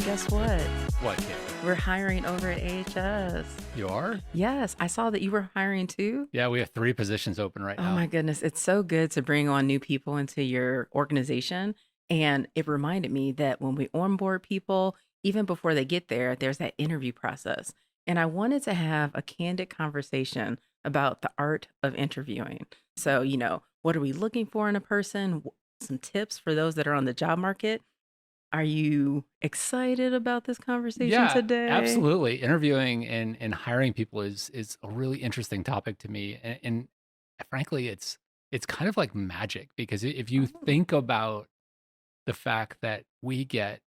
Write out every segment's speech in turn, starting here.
guess what? What, Candice? We're hiring over at AHS. You are? Yes, I saw that you were hiring too. Yeah, we have 3 positions open right Oh now. my goodness, it's so good to bring on new people into your organization. And it reminded me that when we onboard people, even before they get there, there's that interview process. And I wanted to have a candid conversation about the art of interviewing. So, what are we looking for in a person? Some tips for those that are on the job market. Are you excited about this conversation Yeah, today? absolutely. Interviewing and hiring people is a really interesting topic to me, and frankly, it's kind of like magic because if you Oh, think about the fact that we get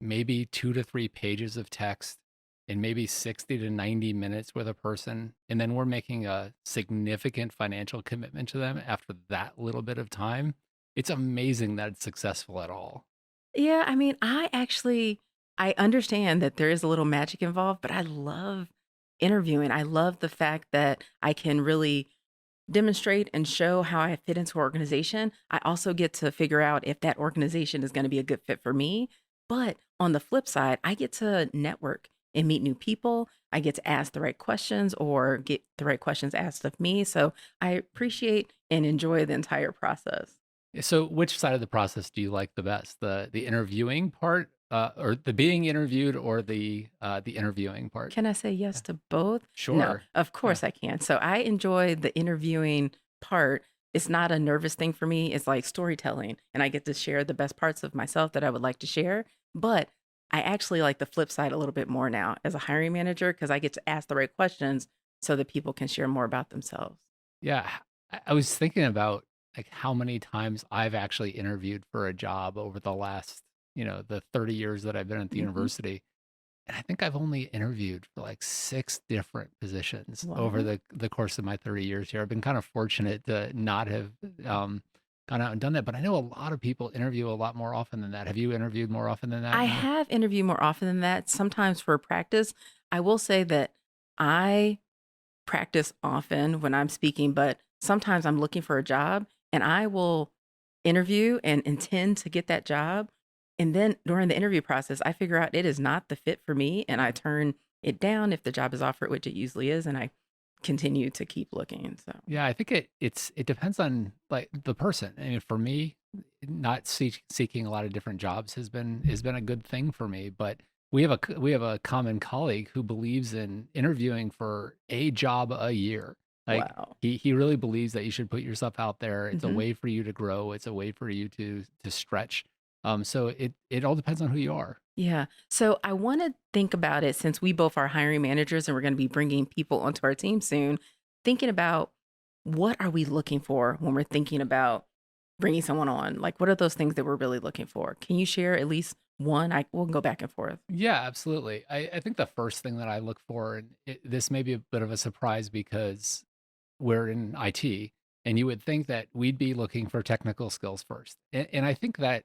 maybe 2 to 3 pages of text in maybe 60 to 90 minutes with a person, and then we're making a significant financial commitment to them after that little bit of time, it's amazing that it's successful at all. yeah, I mean, I understand that there is a little magic involved, but I love interviewing. I love the fact that I can really demonstrate and show how I fit into an organization. I also get to figure out if that organization is going to be a good fit for me. But on the flip side, I get to network and meet new people. I get to ask the right questions or get the right questions asked of me. So I appreciate and enjoy the entire process. So, which side of the process do you like the best? The interviewing part, or the being interviewed, or the interviewing part? Can I say yes to both? No, Sure. of Yeah. course I can. So I enjoy the interviewing part. It's not a nervous thing for me. It's like storytelling, and I get to share the best parts of myself that I would like to share. But I actually like the flip side a little bit more now as a hiring manager because I get to ask the right questions so that people can share more about themselves. Yeah. I was thinking about like how many times I've actually interviewed for a job over the last, the 30 years that I've been at the Hmm. university. And I think I've only interviewed for like 6 different positions over What? the course of my 30 years here. I've been kind of fortunate to not have gone out and done that, but I know a lot of people interview a lot more often than that. Have you interviewed more often than that? I have interviewed more often than that, sometimes for practice. I will say that I practice often when I'm speaking, but sometimes I'm looking for a job and I will interview and intend to get that job. And then during the interview process, I figure out it is not the fit for me and I turn it down if the job is offered, which it usually is, and I continue to keep looking. So, Yeah, I think it depends on like the person. I mean, for me, not seeking a lot of different jobs has been a good thing for me. But we have a common colleague who believes in interviewing for a job a year. Like wow. he really believes that you should put yourself out there. It's a Hmm. way for you to grow. It's a way for you to stretch. So it all depends on who you are. Yeah. So I want to think about it since we both are hiring managers and we're going to be bringing people onto our team soon, thinking about what are we looking for when we're thinking about bringing someone on? Like, what are those things that we're really looking for? Can you share at least one? We'll go back and forth. Yeah, absolutely. I think the first thing that I look for, and this may be a bit of a surprise because we're in IT, and you would think that we'd be looking for technical skills first. And I think that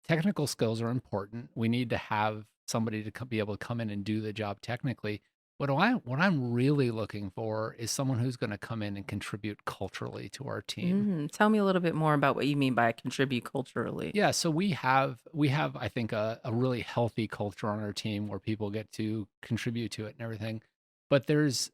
technical skills are important. We need to have somebody to be able to come in and do the job technically. What I'm really looking for is someone who's going to come in and contribute culturally to our team. Tell me a little bit more about what you mean by contribute culturally. Yeah, so we have I think a really healthy culture on our team where people get to contribute to it and everything. But there's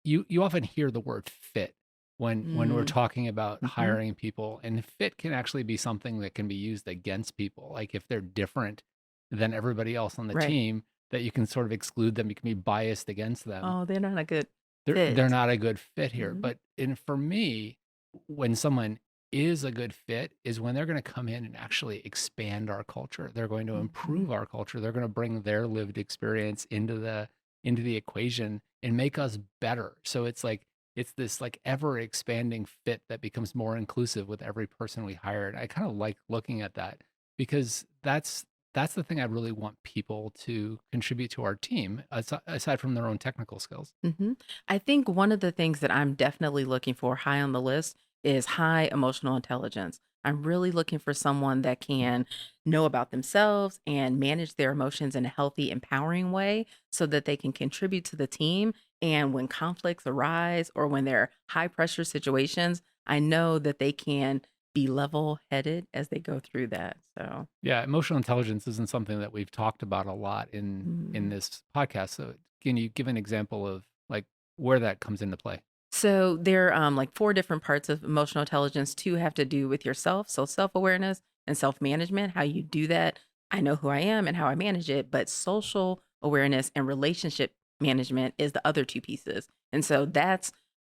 you often hear the word fit when we're Mm, talking about hmm. hiring people, and fit can actually be something that can be used against people. Like if they're different than everybody else on the Right. team, that you can sort of exclude them, you can be biased against them. Oh, they're not a good They're fit. not a good fit here. Hmm. But and for me, when someone is a good fit is when they're going to come in and actually expand our culture. They're going to Hmm. improve our culture. They're going to bring their lived experience into the equation and make us better. So it's like it's this like ever expanding fit that becomes more inclusive with every person we hire. And I kind of like looking at that because that's the thing I really want people to contribute to our team aside from their own technical skills. Hmm. I think one of the things that I'm definitely looking for high on the list is high emotional intelligence. I'm really looking for someone that can know about themselves and manage their emotions in a healthy, empowering way so that they can contribute to the team. And when conflicts arise or when there are high pressure situations, I know that they can be level headed as they go through that. So, Yeah, emotional intelligence isn't something that we've talked about a lot in mm. this podcast. So can you give an example of like where that comes into play? So there are like four different parts of emotional intelligence. Two have to do with yourself, so self awareness and self management. How you do that, I know who I am and how I manage it. But social awareness and relationship management is the other two pieces, and so that's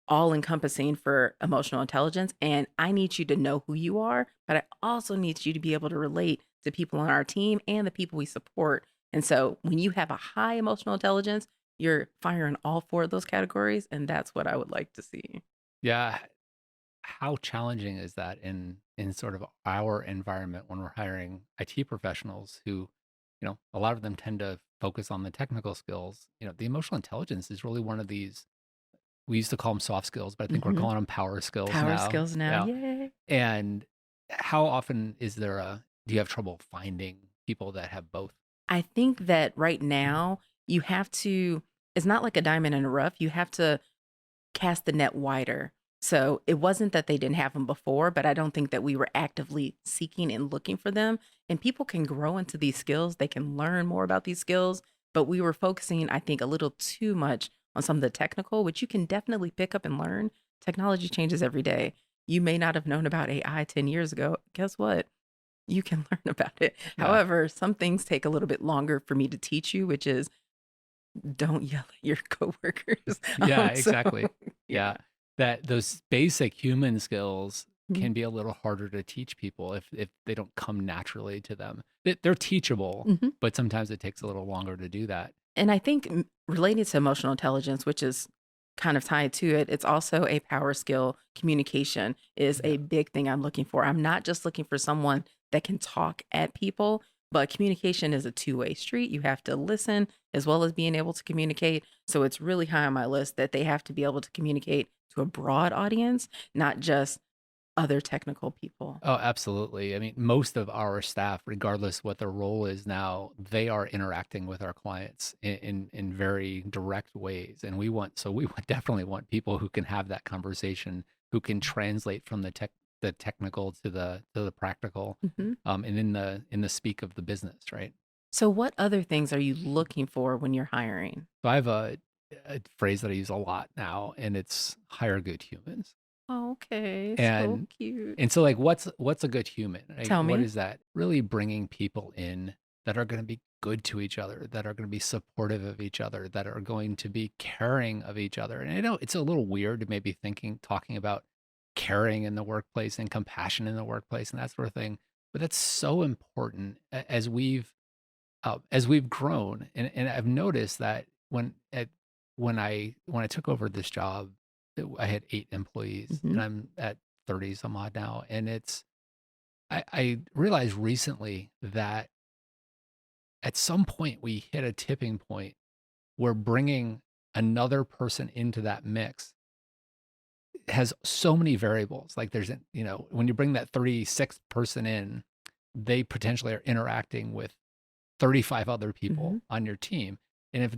all encompassing for emotional intelligence. And I need you to know who you are, but I also need you to be able to relate to people on our team and the people we support. And so when you have a high emotional intelligence, you're firing all four of those categories, and that's what I would like to see. Yeah, how challenging is that in sort of our environment when we're hiring IT professionals who, a lot of them tend to focus on the technical skills. The emotional intelligence is really one of these. We used to call them soft skills, but I think we're Mhm. calling them power skills Power now. skills now, Yeah. yay. And how often do you have trouble finding people that have both? I think that right now you have to it's not like a diamond in a rough, you have to cast the net wider. So, it wasn't that they didn't have them before, but I don't think that we were actively seeking and looking for them, and people can grow into these skills, they can learn more about these skills, but we were focusing, I think, a little too much on some of the technical, which you can definitely pick up and learn. Technology changes every day. You may not have known about AI 10 years ago. Guess what? You can learn about it. Yeah. However, some things take a little bit longer for me to teach you, which is don't yell at your coworkers. Yeah, So exactly. yeah. Yeah. That those basic human skills Mhm. can be a little harder to teach people if they don't come naturally to them. They're teachable, Mhm. but sometimes it takes a little longer to do that. And I think related to emotional intelligence, which is kind of tied to it, it's also a power skill. Communication is Yeah. a big thing I'm looking for. I'm not just looking for someone that can talk at people, but communication is a two-way street. You have to listen as well as being able to communicate. So it's really high on my list that they have to be able to communicate to a broad audience, not just other technical people. Oh, absolutely. I mean, most of our staff, regardless what their role is now, they are interacting with our clients in very direct ways. And we would definitely want people who can have that conversation, who can translate from the technical to the practical, Mhm. and in the speak of the business, right? So what other things are you looking for when you're hiring? So I have a phrase that I use a lot now, and it's hire good humans. Okay, so And cute. and so like what's a good human? Like Tell what me. is that? Really bringing people in that are going to be good to each other, that are going to be supportive of each other, that are going to be caring of each other. And I know it's a little weird to maybe talking about caring in the workplace and compassion in the workplace and that sort of thing, but that's so important as we've grown. And I've noticed that when I took over this job, I had 8 employees, and Mhm. I'm at 30 some odd now. And I realized recently that at some point we hit a tipping point where bringing another person into that mix has so many variables. Like when you bring that 36th person in, they potentially are interacting with 35 other people Mhm. on your team. And if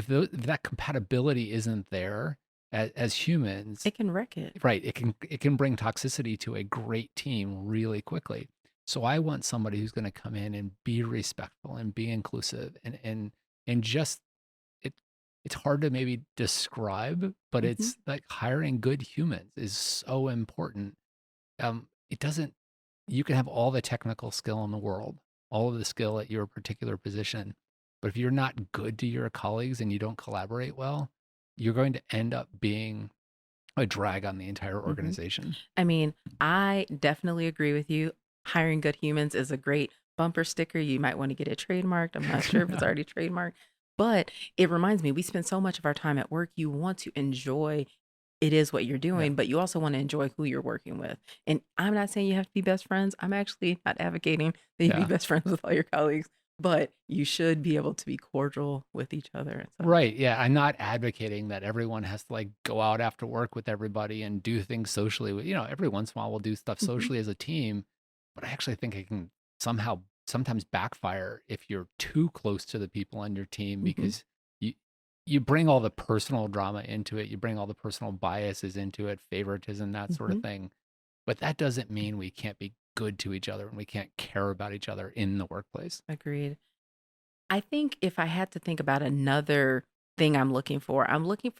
that compatibility isn't there as humans, It can wreck it. right, it can bring toxicity to a great team really quickly. So I want somebody who's going to come in and be respectful and be inclusive and just it it's hard to maybe describe, but Mhm. it's like hiring good humans is so important. It doesn't You can have all the technical skill in the world, all of the skill at your particular position, but if you're not good to your colleagues and you don't collaborate well, you're going to end up being a drag on the entire Mhm. organization. I mean, I definitely agree with you. Hiring good humans is a great bumper sticker. You might want to get it trademarked. I'm not sure if it's already trademarked, but it reminds me, we spend so much of our time at work. You want to enjoy it is what you're Yeah. doing, but you also want to enjoy who you're working with. And I'm not saying you have to be best friends. I'm actually not advocating that you be Yeah. best friends with all your colleagues, but you should be able to be cordial with each other. And so, Right. Yeah. I'm not advocating that everyone has to like go out after work with everybody and do things socially. Every once in a while we'll do stuff mhm, socially as a team, but I actually think it can sometimes backfire if you're too close to the people on your team mhm, because you you bring all the personal drama into it, you bring all the personal biases into it, favoritism, that sort of mhm. thing. but that doesn't mean we can't be good to each other and we can't care about each other in the workplace. Agreed. I think if I had to think about another thing I'm looking for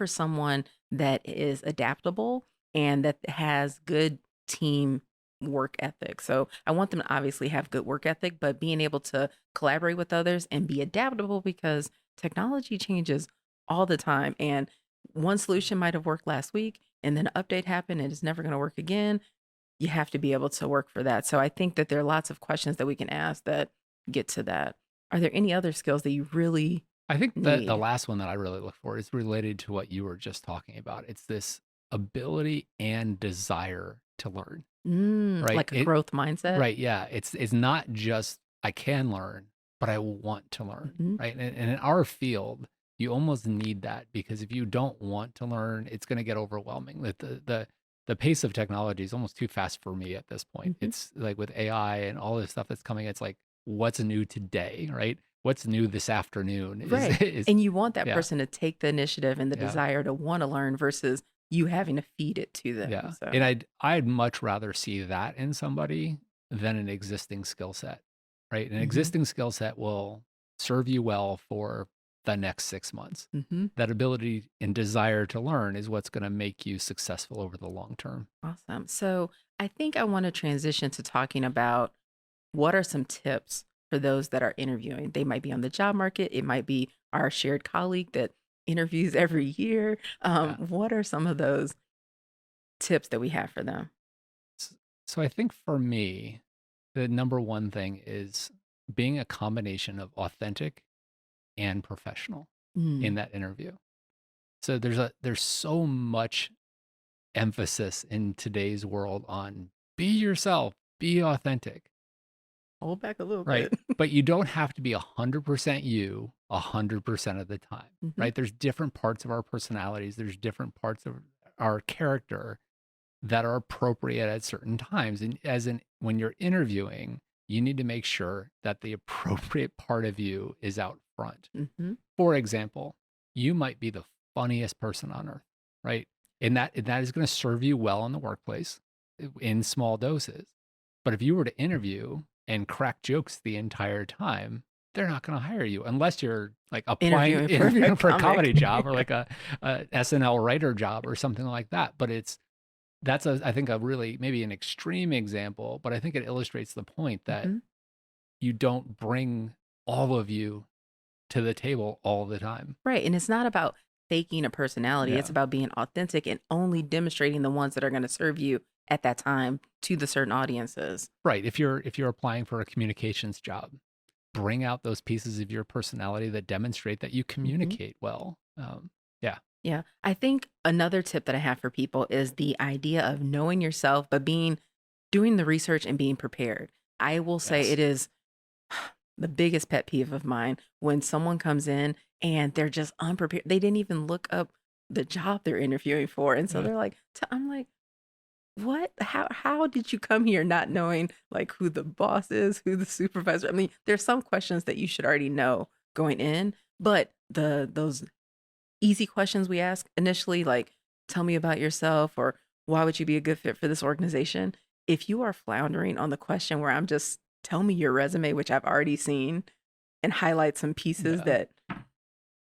someone that is adaptable and that has good team work ethic. So I want them to obviously have good work ethic, but being able to collaborate with others and be adaptable because technology changes all the time. And one solution might have worked last week and then an update happened and it's never going to work again. You have to be able to work for that. So I think that there are lots of questions that we can ask that get to that. Are there any other skills that you really I think the need? last one that I really look for is related to what you were just talking about. It's this ability and desire to learn, right? Like a growth mindset? Right, yeah. It's not just I can learn, but I want to learn, Mhm. right? And in our field, you almost need that because if you don't want to learn, it's going to get overwhelming. The pace of technology is almost too fast for me at this point. Mhm. It's like with AI and all this stuff that's coming, it's like what's new today, right? What's new this afternoon is Right. is And you want that yeah, person to take the initiative and the yeah. desire to wanna learn versus you having to feed it to them, Yeah. so And I'd much rather see that in somebody than an existing skill set, right? An Mhm. existing skill set will serve you well for the next 6 months. Mhm. That ability and desire to learn is what's going to make you successful over the long term. Awesome. So, I think I wanna transition to talking about what are some tips for those that are interviewing? They might be on the job market, it might be our shared colleague that interviews every year. Yeah. What are some of those tips that we have for them? S- So I think for me, the number one thing is being a combination of authentic and professional in Mm. that interview. So there's so much emphasis in today's world on be yourself, be authentic, Hold back a little right? bit. But you don't have to be 100% you 100% of the time, Mhm. right? There's different parts of our personalities, there's different parts of our character that are appropriate at certain times. And as in when you're interviewing, you need to make sure that the appropriate part of you is out front. Mhm. For example, you might be the funniest person on earth, right? And that is going to serve you well in the workplace in small doses. But if you were to interview and crack jokes the entire time, they're not going to hire you unless you're like applying Interviewing for a interviewing for a comic. comedy job or like a SNL writer job or something like that. But that's I think a really maybe an extreme example, but I think it illustrates the point that Mhm. you don't bring all of you to the table all the time. Right, and it's not about faking a personality, it's Yeah. about being authentic and only demonstrating the ones that are gonna serve you at that time to the certain audiences. Right. If you're applying for a communications job, bring out those pieces of your personality that demonstrate that you Mhm. communicate well. Yeah. Yeah, I think another tip that I have for people is the idea of knowing yourself, but doing the research and being prepared. I will say Yes. it is the biggest pet peeve of mine when someone comes in and they're just unprepared. They didn't even look up the job they're interviewing for, and so Yeah. they're like, I'm like, what? How did you come here not knowing like who the boss is, who the supervisor? I mean, there's some questions that you should already know going in, but those easy questions we ask initially, like tell me about yourself or why would you be a good fit for this organization? If you are floundering on the question where I'm just tell me your resume, which I've already seen, and highlight some pieces Yeah. that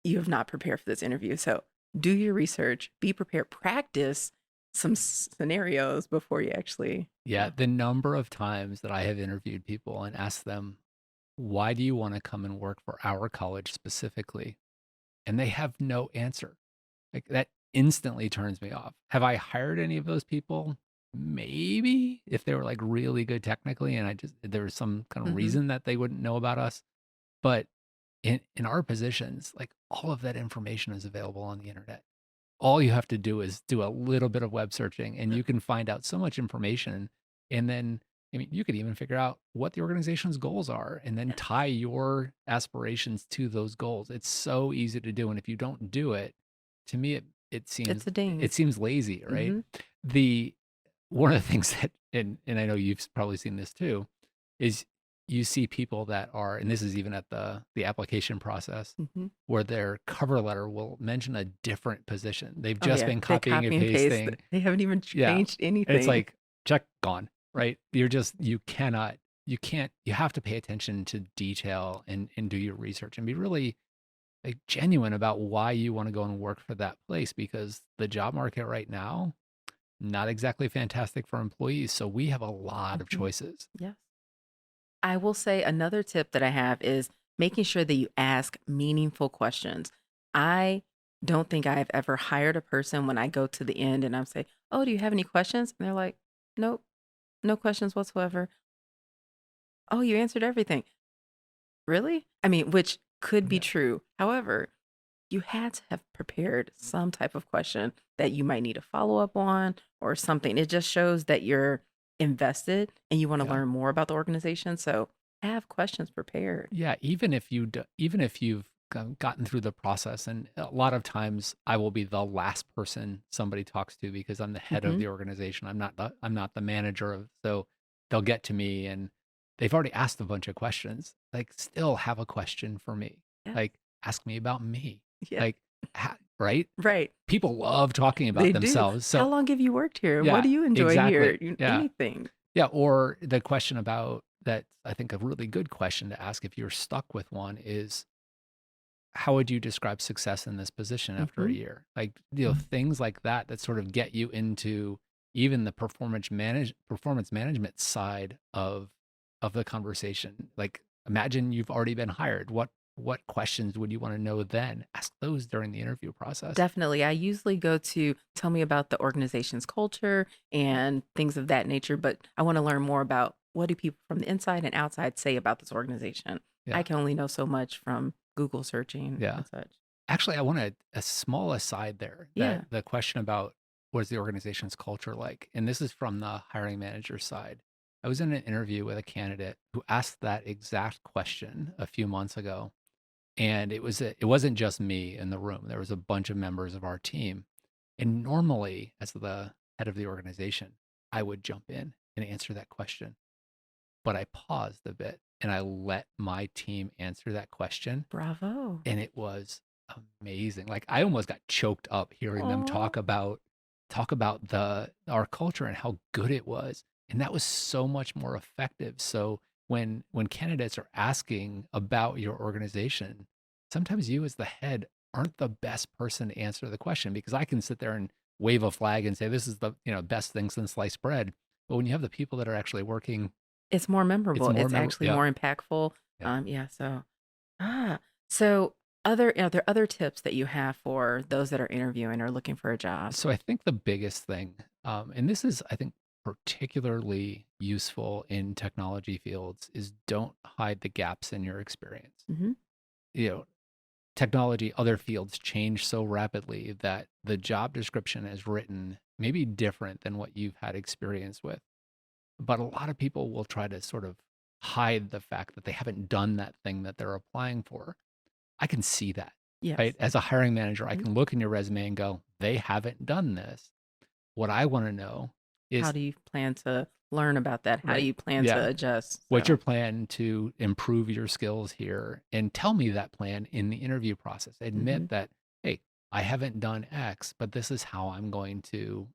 you have not prepared for this interview. So do your research, be prepared, practice some scenarios before you actually, Yeah. yeah. The number of times that I have interviewed people and asked them, why do you want to come and work for our college specifically? And they have no answer. Like that instantly turns me off. Have I hired any of those people? Maybe if they were like really good technically and I just there was some kind of Hmm. reason that they wouldn't know about us. But in our positions, like all of that information is available on the internet. All you have to do is do a little bit of web searching and you can find out so much information. And then, I mean, you could even figure out what the organization's goals are and then Yeah, tie your aspirations to those goals. It's so easy to do. And if you don't do it, to me, it it's seems a ding. it seems lazy, right? Hmm. The one of the things that and I know you've probably seen this too, is you see people that are, and this is even at the application process, Hmm. where their cover letter will mention a different position. They've Oh just yeah, been they copying and copy and paste. pasting. They haven't even Yeah. changed And it's anything. like, check, gone, right? You have to pay attention to detail and do your research and be really like genuine about why you want to go and work for that place because the job market right now, not exactly fantastic for employees. So we have a lot of Mhm. choices. Yes. I will say another tip that I have is making sure that you ask meaningful questions. I don't think I've ever hired a person when I go to the end and I'm say, "Oh, do you have any questions?" And they're like, "Nope, no questions whatsoever." "Oh, you answered everything." Really? I mean, which could be Yeah. true. However, you had to have prepared some type of question that you might need a follow up on or something. It just shows that you're invested and you want to Yeah. learn more about the organization. So have questions prepared. Yeah, even if you've gotten through the process, and a lot of times I will be the last person somebody talks to because I'm the head of Hmm. the organization. I'm not the manager of, so they'll get to me and they've already asked a bunch of questions. Like, still have a question for me. Yeah. Like, ask me about me. Yeah. Like, right? Right. People love talking about They do. themselves. How So long have you worked here? What yeah, do you enjoy exactly. here? Yeah. Anything. Yeah, or the question about that, I think a really good question to ask if you're stuck with one is how would you describe success in this position after a Hmm. year? Like, things like that that sort of get you into even the performance management side of the conversation. Like, imagine you've already been hired. What questions would you want to know then? Ask those during the interview process. Definitely. I usually go to tell me about the organization's culture and things of that nature, but I want to learn more about what do people from the inside and outside say about this organization. I Yeah. can only know so much from Google searching Yeah. and such. Actually, I want a small aside there that Yeah. the question about what is the organization's culture like, and this is from the hiring manager side. I was in an interview with a candidate who asked that exact question a few months ago, and it wasn't just me in the room. There was a bunch of members of our team, and normally, as the head of the organization, I would jump in and answer that question, but I paused a bit and I let my team answer that question Bravo. and it was amazing. Like I almost got choked up hearing them Oh, talk about the our culture and how good it was. And that was so much more effective. So when candidates are asking about your organization, sometimes you as the head aren't the best person to answer the question because I can sit there and wave a flag and say this is the, best thing since sliced bread. But when you have the people that are actually working, it's more it's memorable. more It's memorable. actually Yeah. more impactful. Yeah. Yeah. So, ah, so are there other tips that you have for those that are interviewing or looking for a job? So I think the biggest thing, and this is, I think, particularly useful in technology fields, is don't hide the gaps in your experience. Hmm. You know, technology, other fields change so rapidly that the job description is written maybe different than what you've had experience with. But a lot of people will try to sort of hide the fact that they haven't done that thing that they're applying for. I can see that, right? Yes. As a hiring manager, I Mhm. can look in your resume and go, they haven't done this. What I want to know How is, do you plan to learn about that? How do right, you plan to yeah, adjust? what's your So, plan to improve your skills here? And tell me that plan in the interview process. Admit hmm, that, hey, I haven't done X, but this is how I'm going to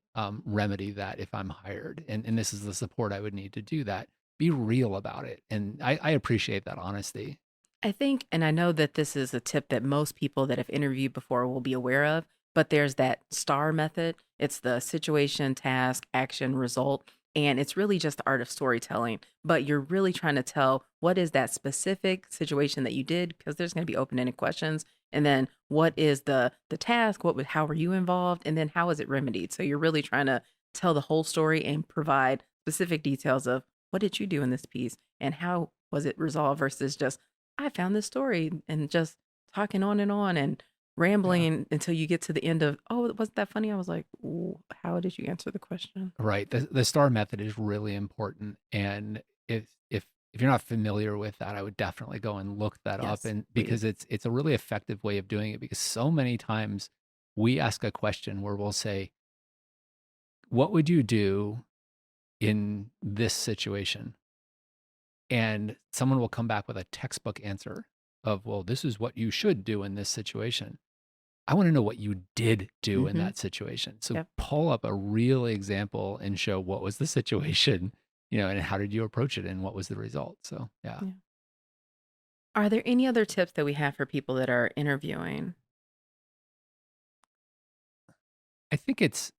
remedy that if I'm hired. And this is the support I would need to do that. Be real about it. And I appreciate that honesty. I think, and I know that this is a tip that most people that have interviewed before will be aware of, but there's that STAR method. It's the situation, task, action, result. And it's really just the art of storytelling. But you're really trying to tell what is that specific situation that you did, because there's going to be open-ended questions. And then what is the task? How were you involved? And then how is it remedied? So you're really trying to tell the whole story and provide specific details of what did you do in this piece and how was it resolved versus just I found this story and just talking on and Yeah. rambling until you get to the end of, oh, wasn't that funny? I was like, "Ooh, how did you answer the question?" Right. The STAR method is really important. And if you're not familiar with that, I would definitely go and look that up Yes, and please. because it's a really effective way of doing it because so many times we ask a question where we'll say, "What would you do in this situation?" And someone will come back with a textbook answer of, "Well, this is what you should do in this situation." I want to know what you did do in Mm-hmm. that situation. So Yep. pull up a real example and show what was the situation, and how did you approach it and what was the result. So yeah, Yeah. Are there any other tips that we have for people that are interviewing? I think it's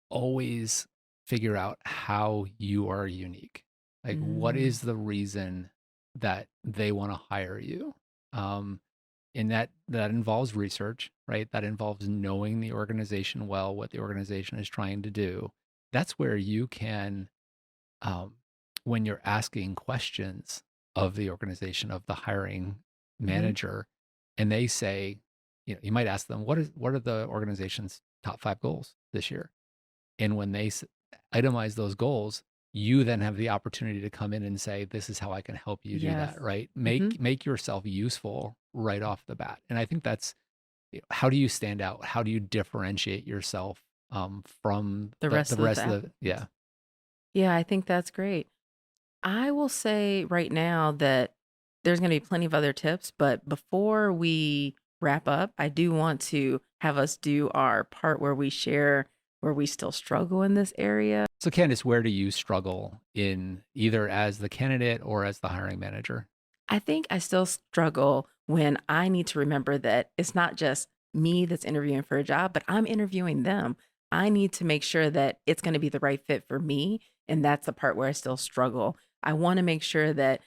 always figure out how you are unique. Like, what Mm, is the reason that they want to hire you? Um, and that involves research, right? That involves knowing the organization well, what the organization is trying to do. That's where you can, um, when you're asking questions of the organization, of the hiring mhm. manager, and they say, you might ask them, what are the organization's top 5 goals this year? And when they itemize those goals, you then have the opportunity to come in and say, "This is how I can help you do Yes. that." Right? Mhm. Make yourself useful right off the bat. And I think that's how do you stand out? How do you differentiate yourself from The the rest of the rest of the applicants. yeah. Yeah, I think that's great. I will say right now that there's going to be plenty of other tips, but before we wrap up, I do want to have us do our part where we share where we still struggle in this area. So Candice, where do you struggle in either as the candidate or as the hiring manager? I think I still struggle when I need to remember that it's not just me that's interviewing for a job, but I'm interviewing them. I need to make sure that it's going to be the right fit for me. And that's the part where I still struggle. I want to make sure that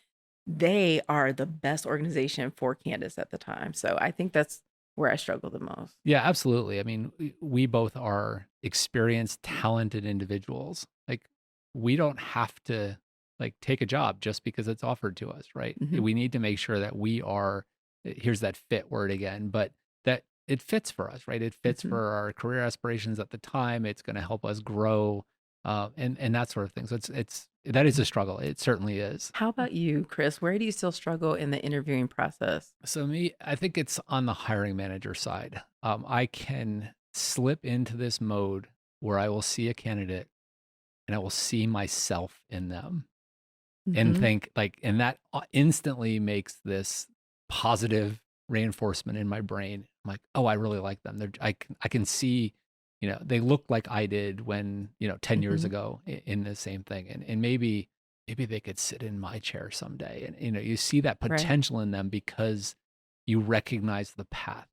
they are the best organization for Candace at the time. So I think that's where I struggle the most. Yeah, absolutely. I mean, we both are experienced, talented individuals. Like, we don't have to like take a job just because it's offered to us, right? Hmm. We need to make sure that we are, here's that fit word again, but that it fits for us, right? It fits Hmm. for our career aspirations at the time. It's going to help us grow, and that sort of thing. So that is a struggle. It certainly is. How about you, Chris? Where do you still struggle in the interviewing process? So me, I think it's on the hiring manager side. I can slip into this mode where I will see a candidate and I will see myself in them and Hmm. think like, and that instantly makes this positive reinforcement in my brain. I'm like, oh, I really like them. I can see, they look like I did when, 10 years Hmm. ago in the same thing. And maybe they could sit in my chair someday. And, you see that Right. potential in them because you recognize the path.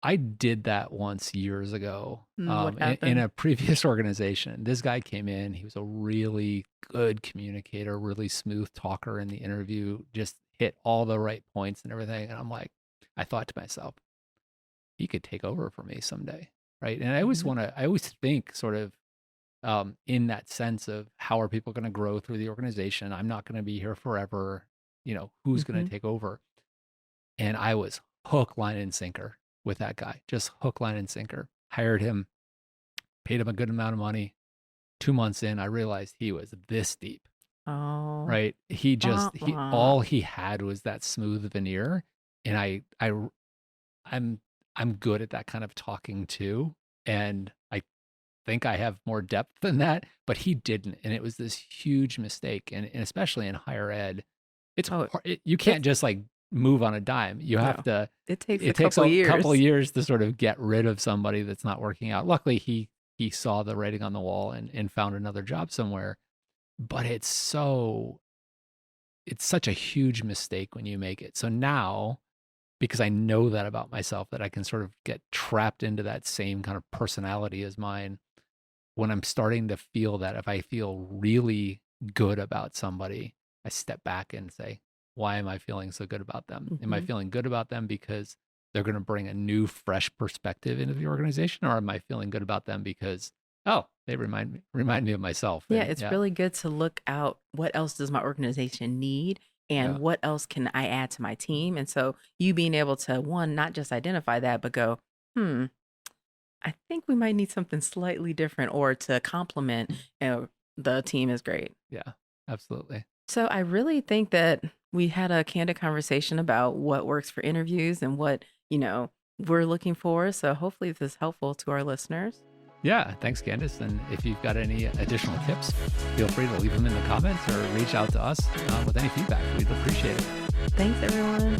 I did that once years ago What in happened? a previous organization. This guy came in. He was a really good communicator, really smooth talker in the interview, just hit all the right points and everything. And I'm like, I thought to myself, he could take over for me someday. Right. And Hmm. I always think sort of in that sense of how are people going to grow through the organization? I'm not going to be here forever. Who's going Hmm. to take over? And I was hook, line, and sinker with that guy. Just hook, line, and sinker. Hired him, paid him a good amount of money. 2 months in, I realized he was this deep, Oh, right? wah, He wah. all he had was that smooth veneer. And I'm I'm good at that kind of talking too. And I think I have more depth than that, but he didn't. And it was this huge mistake. And especially in higher ed, it's Oh, hard. You it's can't just like move on a dime. You have no. to, It takes a it takes couple a couple of years. years to sort of get rid of somebody that's not working out. Luckily, he saw the writing on the wall and found another job somewhere. But it's such a huge mistake when you make it. So now, because I know that about myself, that I can sort of get trapped into that same kind of personality as mine, when I'm starting to feel that, if I feel really good about somebody, I step back and say, why am I feeling so good about them? Am I Hmm. feeling good about them because they're going to bring a new, fresh perspective into the organization? Or am I feeling good about them because, oh, they remind me of myself? Yeah, And it's yeah, really good to look out what else does my organization need and yeah, what else can I add to my team. And so you being able to, one, not just identify that, but go, hmm, I think we might need something slightly different or to complement the team is great. yeah, absolutely. So I really think that we had a candid conversation about what works for interviews and what, we're looking for. So hopefully this is helpful to our listeners. Yeah, thanks, Candice. And if you've got any additional tips, feel free to leave them in the comments or reach out to us with any feedback. We'd appreciate it. Thanks, everyone.